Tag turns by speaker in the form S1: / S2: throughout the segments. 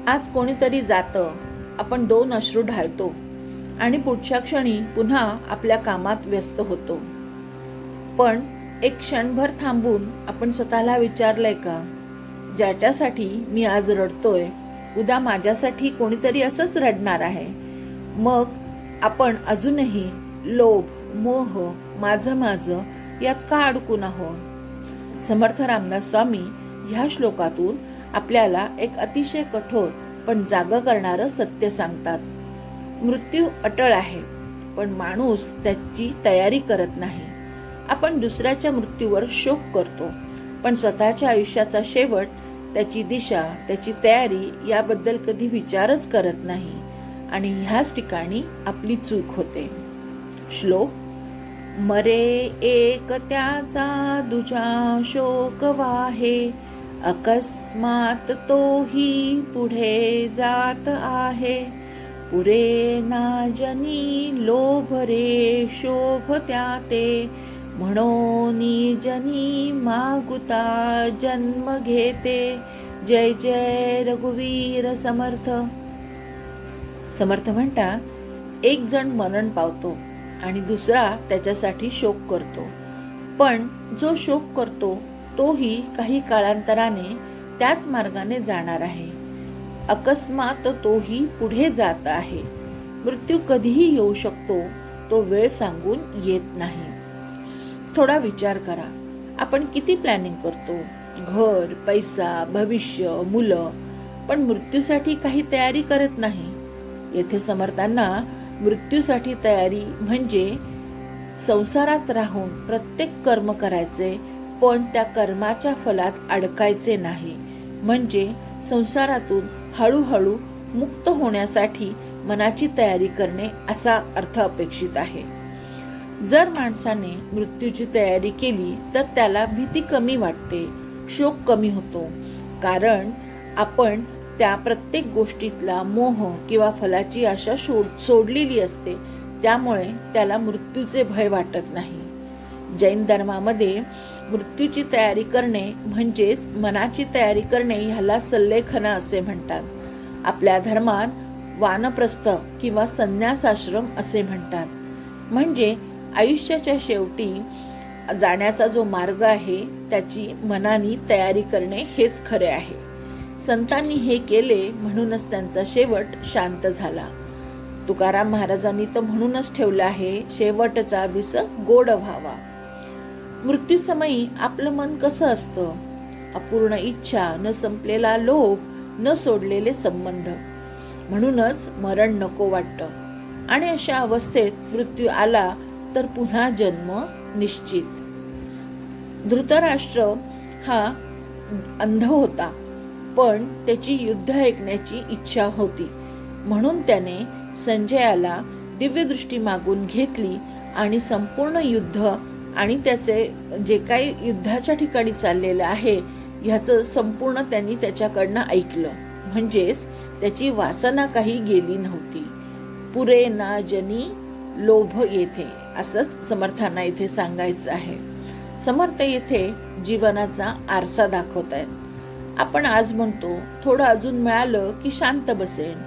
S1: आज कोणीतरी जातं, आपण 2 अश्रू ढाळतो आणि पुढच्या क्षणी पुन्हा आपल्या कामात व्यस्त होतो. पण एक क्षणभर थांबून आपण स्वतःला विचारलंय का, ज्याच्यासाठी मी आज रडतोय, उद्या माझ्यासाठी कोणीतरी असंच रडणार आहे. मग आपण अजूनही लोभ, मोह, माझं माझं यात का अडकून आहोत? समर्थ रामदास स्वामी ह्या श्लोकातून आपल्याला एक अतिशय कठोर पण जागं करणारं सत्य सांगतात. मृत्यू अटळ आहे, पण माणूस त्याची तयारी करत नाही. आपण दुसऱ्याच्या मृत्यूवर शोक करतो, पण स्वतःच्या आयुष्याचा शेवट, त्याची दिशा, त्याची तयारी याबद्दल कधी विचारच करत नाही. आणि ह्याच ठिकाणी आपली चूक होते. श्लोक: मरे एक त्याचा दुजा शोक वाहे, अकस्मात तोही पुढे जात आहे. पुरे ना जनी लोभ रे शोभ त्याते, म्हणोनी जनी मागुता जन्म घेते. जय जय रघुवीर समर्थ. समर्थ म्हणतात, एक जण मरण पावतो आणि दुसरा त्याच्यासाठी शोक करतो, पण जो शोक करतो तोही काही काळांतराने त्याच मार्गाने जाणार आहे. अकस्मात तोही पुढे जात आहे. मृत्यू कधीही येऊ शकतो, तो वेळ सांगून येत नाही. थोडा विचार करा, आपण किती प्लॅनिंग करतो, घर, पैसा, भविष्य, मुलं, पण मृत्यूसाठी काही तयारी करत नाही. येथे समर्थांना मृत्यूसाठी तयारी म्हणजे संसारात राहून प्रत्येक कर्म करायचे, पण त्या कर्माच्या फलात अडकायचे नाही. म्हणजे संसारातून हळूहळू मुक्त होण्यासाठी मनाची तयारी करणे असा अर्थ अपेक्षित आहे. जर माणसाने मृत्यूची तयारी केली तर त्याला भीती कमी वाटते, शोक कमी होतो, कारण आपण त्या प्रत्येक गोष्टीतला मोह किंवा फलाची आशा सोडलेली असते. त्यामुळे त्याला मृत्यूचे भय वाटत नाही. जैन धर्मामध्ये मृत्यूची तयारी करणे म्हणजेच मनाची तयारी करणे ह्याला सल्लेखना असे म्हणतात. आपल्या धर्मात वानप्रस्थ किंवा संन्यासाश्रम असे म्हणतात. म्हणजे आयुष्याच्या शेवटी जाण्याचा जो मार्ग आहे त्याची मनाने तयारी करणे हेच खरे आहे. संतांनी हे केले म्हणूनच त्यांचा शेवट शांत झाला. तुकाराम महाराजांनी तर म्हणूनच ठेवलं आहे, शेवटचा दिस गोड व्हावा. मृत्यूसमयी आपलं मन कसं असतं? अपूर्ण इच्छा, न संपलेला लोभ, न सोडलेले संबंध. म्हणूनच मरण नको वाटतं. आणि अशा अवस्थेत मृत्यू आला तर पुन्हा जन्म निश्चित. धृतराष्ट्र हा अंध होता, पण त्याची युद्ध ऐकण्याची इच्छा होती. म्हणून त्याने संजयाला दिव्यदृष्टी मागून घेतली आणि संपूर्ण युद्ध आणि त्याचे जे काही युद्धाच्या ठिकाणी चाललेलं आहे ह्याचं संपूर्ण त्यांनी त्याच्याकडनं ऐकलं. म्हणजेच त्याची वासना काही गेली नव्हती. पुरे ना जनी लोभ येथे, असंच समर्थांना इथे सांगायचं आहे. समर्थ येथे जीवनाचा आरसा दाखवत आहेत. आपण आज म्हणतो थोडं अजून मिळालं की शांत बसेन,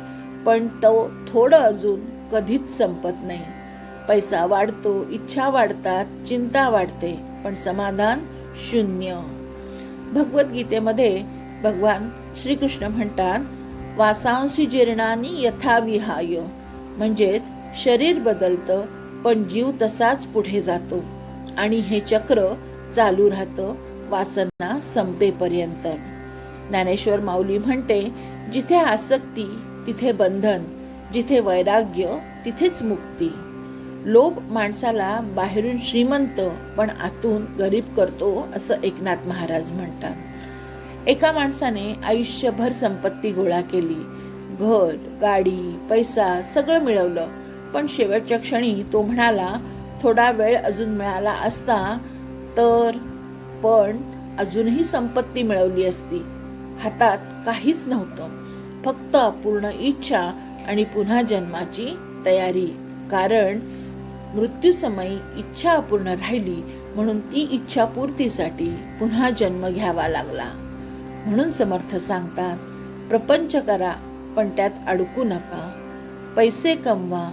S1: पण तो थोडं अजून कधीच संपत नाही. पैसा वाढतो, इच्छा वाढतात, चिंता वाढते, पण समाधान शून्य. भगवद्गीतेमध्ये भगवान श्रीकृष्ण म्हणतात, वासांसी जीर्णानी यथा विहाय, म्हणजेच शरीर बदलतं पण जीव तसाच पुढे जातो आणि हे चक्र चालू राहतं वासना संपेपर्यंत. ज्ञानेश्वर माऊली म्हणते, जिथे आसक्ती तिथे बंधन, जिथे वैराग्य तिथेच मुक्ती. लोभ माणसाला बाहेरून श्रीमंत पण आतून गरीब करतो असं एकनाथ महाराज म्हणतात. एका माणसाने आयुष्यभर संपत्ती गोळा केली, घर, गाडी, पैसा सगळं मिळवलं, पण शेवटच्या क्षणी तो म्हणाला थोडा वेळ अजून मिळाला असता तर, पण अजूनही संपत्ती मिळवली असती. हातात काहीच नव्हतं, फक्त अपूर्ण इच्छा आणि पुन्हा जन्माची तयारी. कारण मृत्यूसमयी इच्छा अपूर्ण राहिली म्हणून ती इच्छा पूर्तीसाठी पुन्हा जन्म घ्यावा लागला. म्हणून समर्थ सांगतात, प्रपंच करा पण त्यात अडकू नका. पैसे कमवा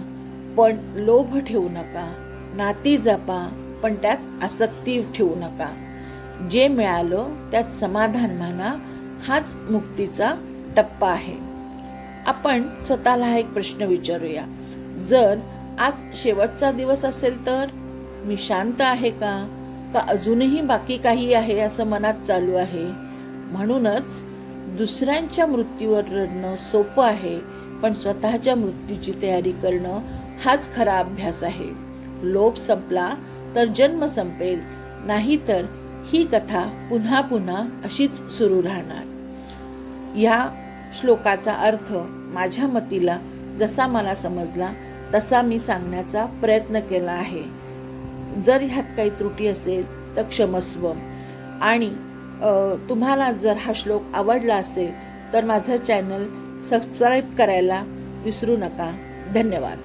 S1: पण लोभ ठेवू नका. नाती जपा पण त्यात आसक्ती ठेवू नका. जे मिळालं त्यात समाधान माना. हाच मुक्तीचा टप्पा आहे. आपण स्वतःला एक प्रश्न विचारूया. जर आज शेवटचा दिवस असेल तर मी शांत आहे का अजूनही बाकी काही आहे असं मनात चालू आहे? म्हणूनच दुसऱ्यांच्या मृत्यूवर रडणं सोपं आहे, पण स्वतःच्या मृत्यूची तयारी करणं हाच खरा अभ्यास आहे. लोभ संपला तर जन्म संपेल, नाहीतर ही कथा पुन्हा पुन्हा अशीच सुरू राहणार. ह्या श्लोकाचा अर्थ माझ्या मतीला जसा मला समजला तसा मी सांगण्याचा प्रयत्न केला आहे. जर ह्यात काही त्रुटी असेल तर क्षमस्व. आणि तुम्हाला जर हा श्लोक आवडला असेल तर माझं चॅनल सबस्क्राईब करायला विसरू नका. धन्यवाद.